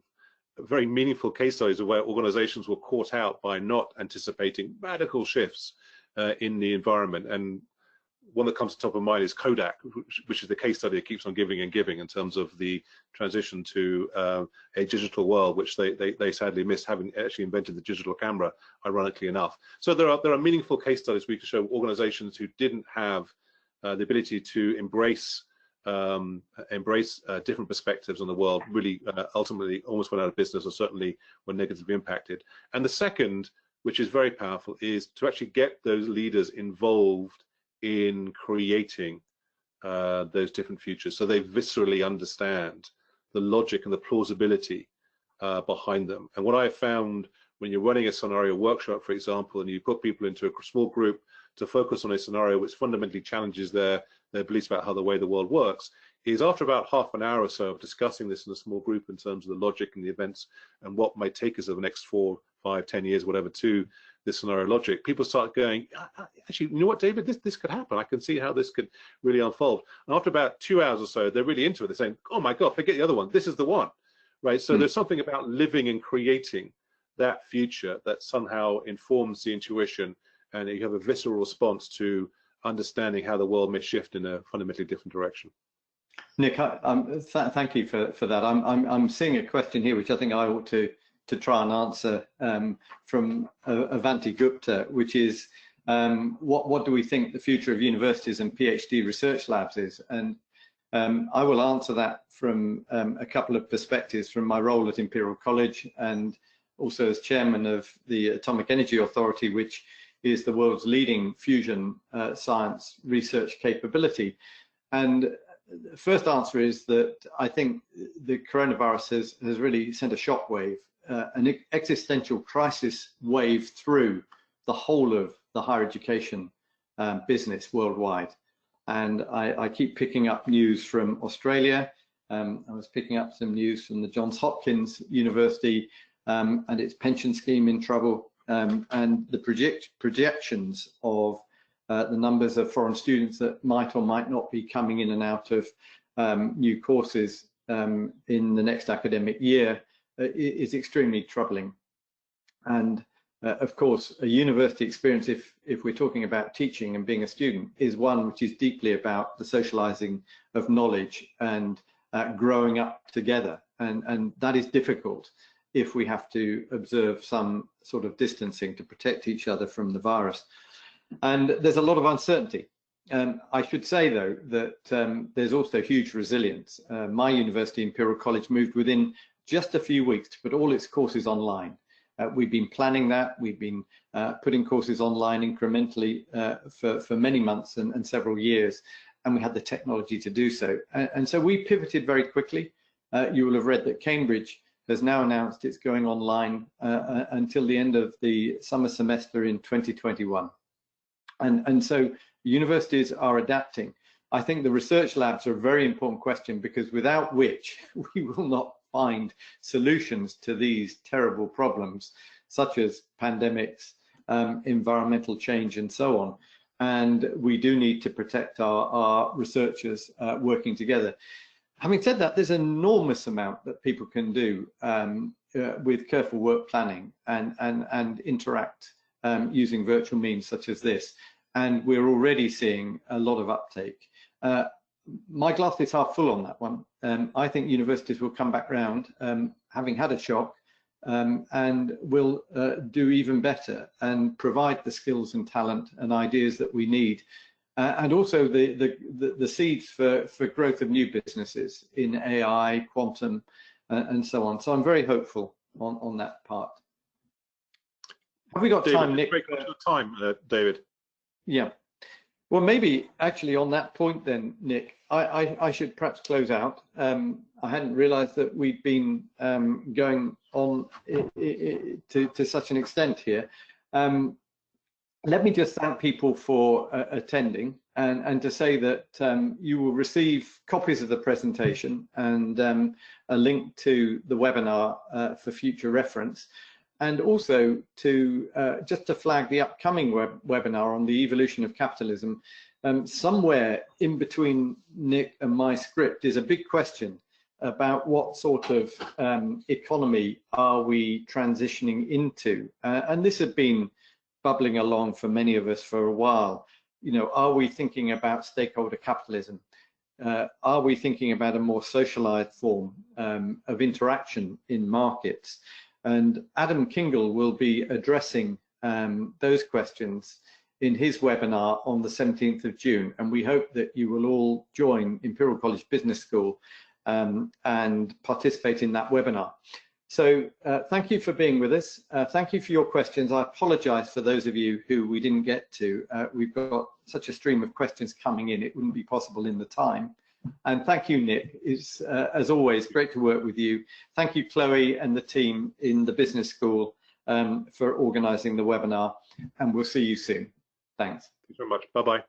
very meaningful case studies of where organizations were caught out by not anticipating radical shifts in the environment. And one that comes to top of mind is Kodak, which is the case study that keeps on giving and giving in terms of the transition to a digital world, which they sadly missed, having actually invented the digital camera, ironically enough. So there are meaningful case studies we can show organizations who didn't have the ability to embrace different perspectives on the world, really ultimately almost went out of business, or certainly were negatively impacted. And the second, which is very powerful, is to actually get those leaders involved in creating those different futures, so they viscerally understand the logic and the plausibility behind them. And what I have found when you're running a scenario workshop, for example, and you put people into a small group to focus on a scenario which fundamentally challenges their beliefs about how the way the world works, is after about half an hour or so of discussing this in a small group in terms of the logic and the events and what might take us over the next 4, 5, 10 years, whatever, to this scenario logic, people start going, actually, you know what, David, this could happen. I can see how this could really unfold. And after about 2 hours or so, they're really into it. They're saying, oh my God, forget the other one. This is the one, right? So there's something about living and creating that future that somehow informs the intuition, and you have a visceral response to understanding how the world may shift in a fundamentally different direction. Nick, thank you for that. I'm seeing a question here which I think I ought to try and answer from Avanti Gupta, which is what do we think the future of universities and PhD research labs is? And I will answer that from a couple of perspectives, from my role at Imperial College and also as chairman of the Atomic Energy Authority, which is the world's leading fusion science research capability. And the first answer is that I think the coronavirus has really sent a shockwave, an existential crisis wave through the whole of the higher education business worldwide. And I keep picking up news from Australia. I was picking up some news from the Johns Hopkins University and its pension scheme in trouble, and the projections of the numbers of foreign students that might or might not be coming in and out of new courses in the next academic year is extremely troubling. And of course, a university experience, if we're talking about teaching and being a student, is one which is deeply about the socializing of knowledge and growing up together. And that is difficult if we have to observe some sort of distancing to protect each other from the virus. And there's a lot of uncertainty. I should say, though, that there's also huge resilience. My university, Imperial College, moved within just a few weeks to put all its courses online. We've been planning that. We've been putting courses online incrementally for many months and several years, and we had the technology to do so. And so we pivoted very quickly. You will have read that Cambridge has now announced it's going online until the end of the summer semester in 2021. And so Universities are adapting. I think the research labs are a very important question, because without which we will not find solutions to these terrible problems, such as pandemics, environmental change, and so on. And we do need to protect our researchers working together. Having said that, there's an enormous amount that people can do with careful work planning and interact using virtual means such as this. And we're already seeing a lot of uptake. My glass is half full on that one. I think universities will come back round, having had a shock, and will do even better and provide the skills and talent and ideas that we need, and also the seeds for growth of new businesses in AI, quantum, and so on. So I'm very hopeful on that part. Have we got David, time, Nick? Very much time, David. Yeah. Well, maybe actually on that point then, Nick, I should perhaps close out. I hadn't realized that we'd been going on to such an extent here. Let me just thank people for attending, and to say that you will receive copies of the presentation and a link to the webinar for future reference. And also to just to flag the upcoming webinar on the evolution of capitalism. Somewhere in between Nick and my script is a big question about what sort of economy are we transitioning into, and this had been bubbling along for many of us for a while. You know, are we thinking about stakeholder capitalism? Are we thinking about a more socialized form of interaction in markets? And Adam Kingle will be addressing those questions in his webinar on the 17th of June. And we hope that you will all join Imperial College Business School and participate in that webinar. So thank you for being with us. Thank you for your questions. I apologize for those of you who we didn't get to. We've got such a stream of questions coming in, it wouldn't be possible in the time. And thank you, Nick. It's, as always, great to work with you. Thank you, Chloe, and the team in the business school for organizing the webinar, and we'll see you soon. Thanks. Thanks very much. Bye-bye.